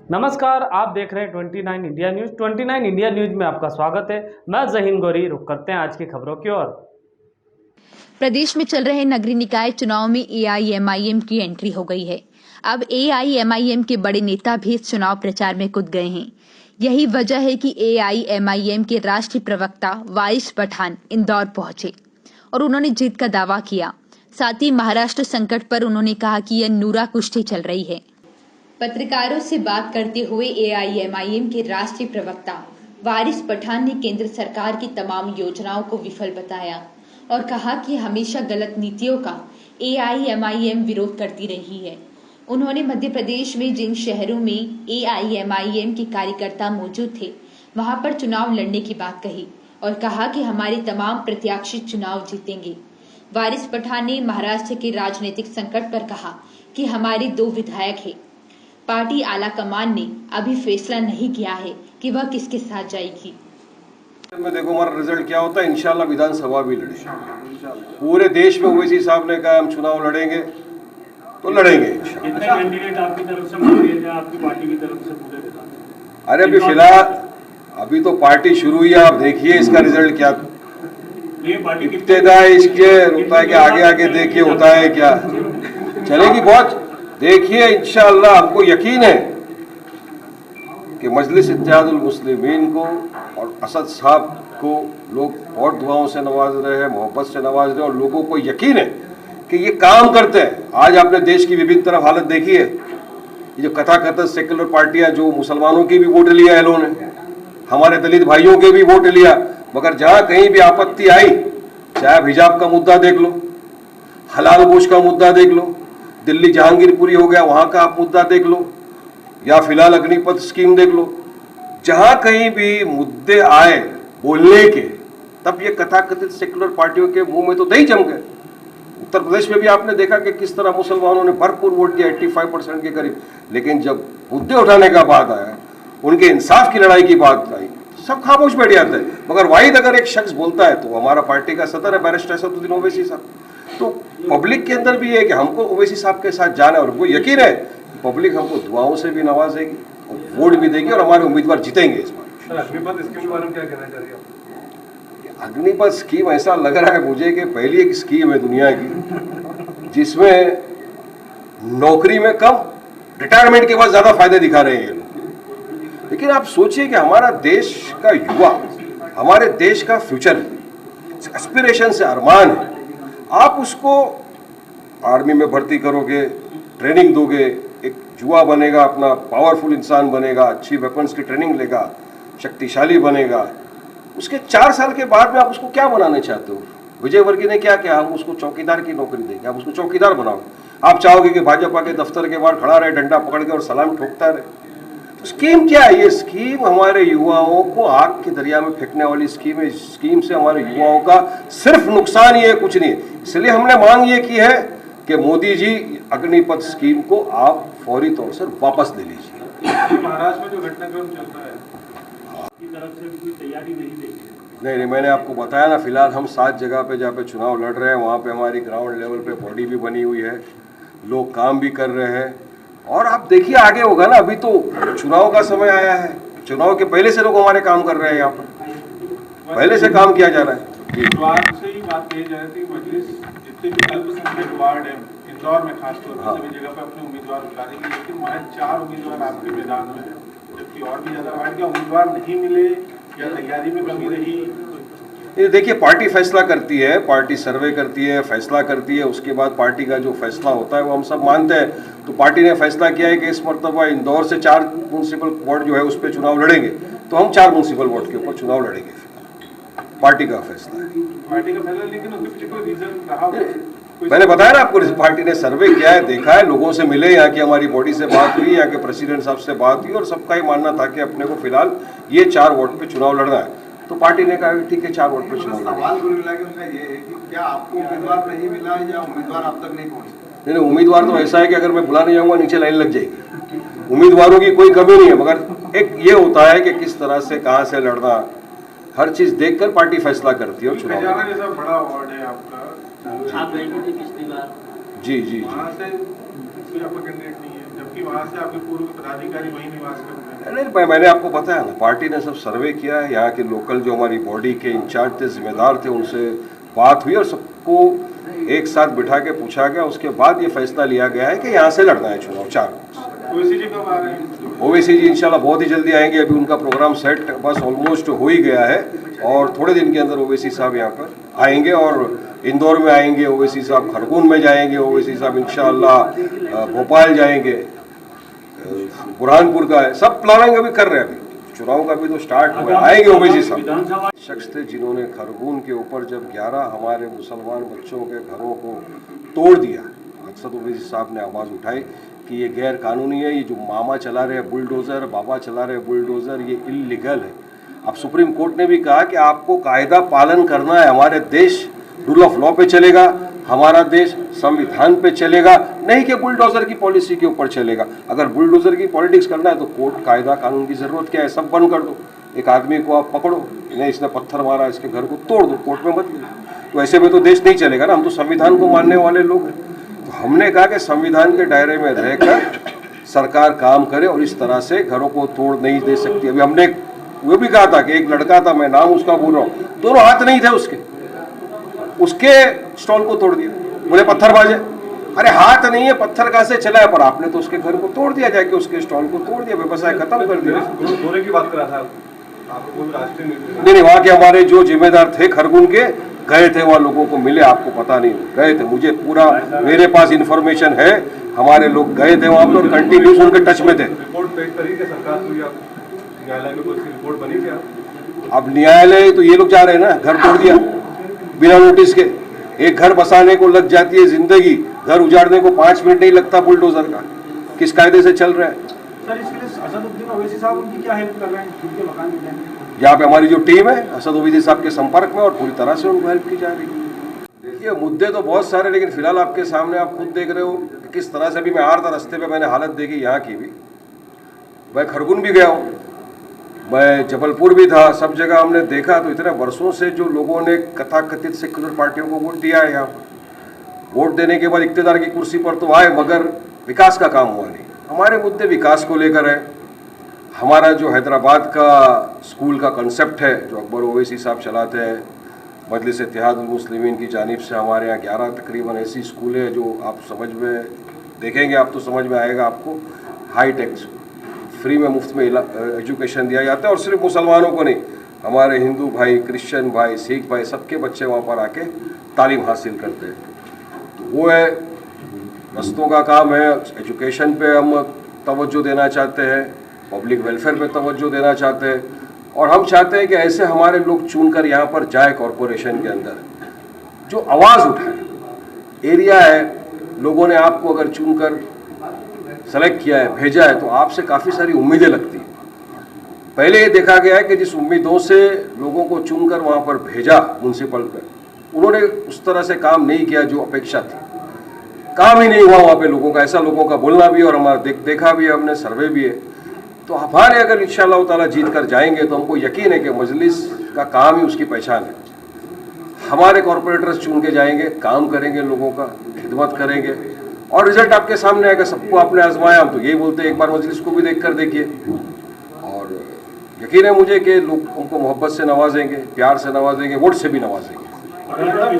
नमस्कार, आप देख रहे हैं 29 इंडिया न्यूज़। 29 इंडिया न्यूज़ में आपका स्वागत है। मैं जहीन गौरी। रुक करते हैं आज की खबरों की ओर। प्रदेश में चल रहे नगरीय निकाय चुनाव में एआईएमआईएम की एंट्री हो गई है। अब एआईएमआईएम के बड़े नेता भी इस चुनाव प्रचार में कूद गए हैं। यही वजह है कि एआईएमआईएम के राष्ट्रीय प्रवक्ता वारिस पठान इंदौर पहुंचे और उन्होंने जीत का दावा किया। साथ ही महाराष्ट्र संकट पर उन्होंने कहा कि यह नूरा कुश्ती चल रही है। पत्रकारों से बात करते हुए एआईएमआईएम के राष्ट्रीय प्रवक्ता वारिस पठान ने केंद्र सरकार की तमाम योजनाओं को विफल बताया और कहा कि हमेशा गलत नीतियों का एआईएमआईएम विरोध करती रही है। उन्होंने मध्य प्रदेश में जिन शहरों में एआईएमआईएम के कार्यकर्ता मौजूद थे वहां पर चुनाव लड़ने की बात कही और कहा कि हमारे तमाम प्रत्याशी चुनाव जीतेंगे। वारिस पठान ने महाराष्ट्र के राजनीतिक संकट पर कहा कि हमारे 2 विधायक हैं। पार्टी आला कमान ने अभी फैसला नहीं किया है कि वह किसके साथ जाएगी। में देखो हमारा रिजल्ट क्या होता है। इंशाल्लाह विधानसभा भी लड़ेंगे। पूरे देश में ओवैसी साहब ने कहा हम चुनाव लड़ेंगे तो लड़ेंगे। कितने कैंडिडेट आपकी तरफ से मांगे जाए, आपकी पार्टी की तरफ से पूरे बता दें। अरे अभी फिलहाल अभी तो पार्टी शुरू हुई है। आप देखिए इसका रिजल्ट क्या इब्तिदा इसके होता है कि आगे आगे देखिए होता है क्या चलेगी। बहुत देखिए इंशाअल्लाह हमको यकीन है कि मजलिस इत्तेहादुल मुस्लिमीन को और असद साहब को लोग बहुत दुआओं से नवाज रहे हैं, मोहब्बत से नवाज रहे हैं और लोगों को यकीन है कि ये काम करते हैं। आज आपने देश की विभिन्न तरफ हालत देखी है। ये जो कथाकथित सेक्युलर पार्टियां जो मुसलमानों की भी वोट लिया है इन्होंने, हमारे दलित भाइयों के भी वोट लिया, मगर जहां कहीं भी आपत्ति आई, चाहे हिजाब का मुद्दा देख लो, हलाल गोश्त का मुद्दा देख लो, दिल्ली जहांगीरपुरी हो गया वहां का आप मुद्दा देख लो, या फिलहाल अग्निपथ स्कीम देख लो, जहां कहीं भी मुद्दे आए बोलने के, तब ये कथाकथित सेक्युलर पार्टियों के मुंह में तो दही जम गए। उत्तर प्रदेश में भी आपने देखा कि किस तरह मुसलमानों ने भरपूर वोट दिया, 85% के करीब। लेकिन जब मुद्दे उठाने का बात आया, उनके इंसाफ की लड़ाई की बात आई, सब खामोश बैठ जाते हैं। मगर वाहिद अगर एक शख्स बोलता है तो हमारा पार्टी का सदर है बैरिस्टर असदुद्दीन ओवैसी साहब। तो पब्लिक के अंदर भी है कि हमको ओवैसी साहब के साथ जाना है और हमको यकीन है कि पब्लिक हमको दुआओं से भी नवाजेगी और वोट भी देगी और हमारे उम्मीदवार जीतेंगे इस बार। अग्निपथ स्कीम के बारे में क्या कहना चाहिए आप? अग्निपथ स्कीम ऐसा लग रहा है मुझे कि पहली एक स्कीम है दुनिया की जिसमें नौकरी में कम, रिटायरमेंट के बाद ज्यादा फायदे दिखा रहे हैं ये लोग। लेकिन आप सोचिए कि हमारा देश का युवा, हमारे देश का फ्यूचर है, एस्पिरेशन से अरमान है। आप उसको आर्मी में भर्ती करोगे, ट्रेनिंग दोगे, एक युवा बनेगा, अपना पावरफुल इंसान बनेगा, अच्छी वेपन्स की ट्रेनिंग लेगा, शक्तिशाली बनेगा। उसके 4 साल के बाद में आप उसको क्या बनाना चाहते हो? विजय वर्गीय ने क्या किया, हम उसको चौकीदार की नौकरी देंगे, आप उसको चौकीदार बनाओगे। आप चाहोगे कि भाजपा के दफ्तर के बाहर खड़ा रहे, डंडा पकड़ के और सलाम ठोकता रहे। तो स्कीम क्या है? ये स्कीम हमारे युवाओं को आग के दरिया में फेंकने वाली स्कीम है। इस स्कीम से हमारे युवाओं का सिर्फ नुकसान ही है, कुछ नहीं है। इसलिए हमने मांग ये की है कि मोदी जी अग्निपथ स्कीम को आप फौरी तौर से वापस ले लीजिए। महाराष्ट्र में जो घटनाक्रम चलता है आपकी तरफ से भी कोई तैयारी नहीं देखी? नहीं, मैंने आपको बताया ना, फिलहाल हम 7 जगह पे जहाँ पे चुनाव लड़ रहे हैं वहाँ पे हमारी ग्राउंड लेवल पे बॉडी भी बनी हुई है, लोग काम भी कर रहे हैं और आप देखिए आगे होगा ना। अभी तो चुनाव का समय आया है, चुनाव के पहले से लोग हमारे काम कर रहे हैं, यहाँ पर पहले से काम किया जा रहा है। उम्मीदवार से ही बात कही जा रही थी, मजलिस जितने भी अल्पसंख्यक वार्ड है इंदौर में खासतौर पर सभी जगह पर अपने उम्मीदवार उतारेंगे, लेकिन महज 4 उम्मीदवार आपके मैदान में है, जबकि और भी ज्यादा वार्ड के उम्मीदवार नहीं मिले या तैयारी में कमी रही? ये देखिए पार्टी फैसला करती है, पार्टी सर्वे करती है, फैसला करती है, उसके बाद पार्टी का जो फैसला होता है वो हम सब मानते हैं। तो पार्टी ने फैसला किया है कि इस मरतबा इंदौर से 4 म्यूनसिपल वार्ड जो है उस पर चुनाव लड़ेंगे, तो हम 4 म्यूनसिपल वार्ड के ऊपर चुनाव लड़ेंगे। पार्टी का फैसला है, पार्टी का फैसला, लेकिन उसके पीछे कोई रीजन रहा? मैंने बताया ना आपको, पार्टी ने सर्वे किया है, देखा है, लोगों से मिले, यहाँ की हमारी बॉडी से बात हुई, यहाँ के प्रेसिडेंट साहब से बात हुई और सबका ही मानना था कि अपने को फिलहाल ये 4 वार्ड पे चुनाव लड़ना है। तो पार्टी ने कहा ठीक है 4 वोट पे चुनाव लड़ेंगे। सवाल कुल मिला के उनका ये है कि क्या आपको उम्मीदवार नहीं मिला या उम्मीदवार आप तक नहीं पहुंचे? नहीं, उम्मीदवार तो ऐसा है कि अगर मैं बुलाने जाऊंगा नीचे लाइन लग जाएगी। उम्मीदवारों की कोई कमी नहीं है, मगर एक ये होता है कि किस तरह से कहाँ से लड़ना, हर चीज देखकर पार्टी फैसला करती है और चुनाव। जैसा बड़ा वार्ड है आपका, आप गए थे पिछली बार? जी जी वहाँ से कोई आपका कैंडिडेट नहीं है, जबकि वहाँ से आपके पूर्व पदाधिकारी वही निवास करते हैं। नहीं, मैंने आपको बताया ना, पार्टी ने सब सर्वे किया है, यहाँ के लोकल जो हमारी बॉडी के इंचार्ज थे, जिम्मेदार थे, उनसे बात हुई और सबको एक साथ बिठा के पूछा गया। उसके बाद ये फैसला लिया गया है कि यहाँ से लड़ना है चुनाव 4 ओवैसी जी कब आ रहे हैं? ओवैसी जी इंशाल्लाह बहुत ही जल्दी आएंगे। अभी उनका प्रोग्राम सेट बस ऑलमोस्ट हो ही गया है और थोड़े दिन के अंदर ओवैसी साहब यहाँ पर आएंगे और इंदौर में आएंगे ओवैसी साहब, खरगोन में जाएंगे ओवैसी साहब, इंशाल्लाह भोपाल जाएंगे, बुरहानपुर का है, सब प्लानिंग अभी कर रहे हैं। अभी चुनाव का भी तो स्टार्ट हुआ है, आएंगे ओवैसी साहब। शख्स थे जिन्होंने खरगोन के ऊपर जब 11 हमारे मुसलमान बच्चों के घरों को तोड़ दिया, असद ओवैसी साहब ने आवाज़ उठाई कि ये गैर कानूनी है, ये जो मामा चला रहे हैं बुलडोज़र, बाबा चला रहे हैं बुलडोज़र, ये इल्लीगल है। अब सुप्रीम कोर्ट ने भी कहा कि आपको कायदा पालन करना है, हमारे देश रूल ऑफ लॉ पे चलेगा, हमारा देश संविधान पे चलेगा, नहीं कि बुलडोज़र की पॉलिसी के ऊपर चलेगा। अगर बुलडोज़र की पॉलिटिक्स करना है तो कोर्ट कायदा कानून की ज़रूरत क्या है, सब बंद कर दो। एक आदमी को आप पकड़ो, नहीं इसने पत्थर मारा, इसके घर को तोड़ दो, कोर्ट में मत लो। तो ऐसे में तो देश नहीं चलेगा ना, हम तो संविधान को मानने वाले लोग हैं। तो हमने कहा कि संविधान के दायरे में रहकर सरकार काम करे और इस तरह से घरों को तोड़ नहीं दे सकती। अभी हमने वो भी कहा था कि एक लड़का था, मैं नाम उसका भूल रहा हूँ, दोनों हाथ नहीं थे उसके स्टॉल को तोड़ दिया, बोले पत्थरबाज है। अरे हाथ नहीं है, पत्थर कहाँ से चला है, पर आपने तो उसके घर को तोड़ दिया, जाके उसके स्टॉल को तोड़ दिया, व्यवसाय खत्म कर दिया। दोनों की बात कर रहा था आपको, राष्ट्रीय नहीं, वहाँ के हमारे जो जिम्मेदार थे खरगोन के, गए थे वहाँ, लोगों को मिले, आपको पता नहीं, गए थे, मुझे पूरा मेरे पास इंफॉर्मेशन है, हमारे लोग गए थे वहाँ पर और कंटिन्यूस उनके टच में थे। रिपोर्ट पेश करी कि सरकार को, या न्यायालय में कोई रिपोर्ट बनी क्या? अब न्यायालय तो ये लोग जा रहे हैं ना, घर तोड़ दिया बिना नोटिस के। एक घर बसाने को लग जाती है जिंदगी, घर उजाड़ने को 5 मिनट नहीं लगता बुलडोजर का। किस कायदे से चल रहा है सर? इसके लिए असदुद्दीन ओवैसी साहब उनकी क्या हेल्प कर रहे हैं, उनके मकान में जाने? यहाँ पे हमारी जो टीम है असद ओवैसी साहब के संपर्क में और पूरी तरह से उनको हेल्प की जा रही है। देखिए मुद्दे तो बहुत सारे, लेकिन फिलहाल आपके सामने आप खुद देख रहे हो कि किस तरह से। अभी मैं आ रहा था, रास्ते पे मैंने हालत देखी यहाँ की भी। मैं खरगोन भी गया हूँ, मैं जबलपुर भी था, सब जगह हमने देखा। तो इतने वर्षों से जो लोगों ने कथाकथित सेक्युलर पार्टियों को वोट दिया है, यहाँ पर वोट देने के बाद इक्तदार की कुर्सी पर तो आए, मगर विकास का काम हुआ नहीं। हमारे मुद्दे विकास को लेकर है। हमारा जो हैदराबाद का स्कूल का कंसेप्ट है, जो अकबर ओवैसी साहब चलाते हैं, मजलिस इत्तेहादुल मुस्लिमीन की जानिब से हमारे यहाँ 11 तकरीबन ऐसी स्कूलें हैं जो आप समझ में देखेंगे, आप तो समझ में आएगा आपको। हाईटेक फ्री में, मुफ्त में एजुकेशन दिया जाता है, और सिर्फ मुसलमानों को नहीं, हमारे हिंदू भाई, क्रिश्चियन भाई, सिख भाई, सबके बच्चे वहाँ पर आके तालीम हासिल करते हैं। तो वो है, रस्तों का काम है, एजुकेशन पे हम तवज्जो देना चाहते हैं, पब्लिक वेलफेयर पे तवज्जो देना चाहते हैं, और हम चाहते हैं कि ऐसे हमारे लोग चुनकर यहाँ पर जाए कॉरपोरेशन के अंदर, जो आवाज़ उठाए। एरिया है, लोगों ने आपको अगर चुनकर सेलेक्ट किया है, भेजा है, तो आपसे काफ़ी सारी उम्मीदें लगती हैं। पहले ये देखा गया है कि जिस उम्मीदों से लोगों को चुनकर वहाँ पर भेजा म्यूनसिपल पर, उन्होंने उस तरह से काम नहीं किया जो अपेक्षा थी। काम ही नहीं हुआ वहाँ पे लोगों का, ऐसा लोगों का बोलना भी, और हमारा देखा भी है हमने, सर्वे भी है। तो हमारे अगर इंशाअल्लाह ताला जीत कर जाएंगे तो हमको यकीन है कि मजलिस का काम ही उसकी पहचान है। हमारे कॉरपोरेटर्स चुन के जाएंगे, काम करेंगे, लोगों का खिदमत करेंगे, और रिजल्ट आपके सामने आएगा। सबको आपने आजमाया, हम तो यही बोलते हैं, एक बार मजलिस को भी देख कर देखिए। और यकीन है मुझे कि लोग उनको मोहब्बत से नवाजेंगे, प्यार से नवाजेंगे, वोट से भी नवाजेंगे।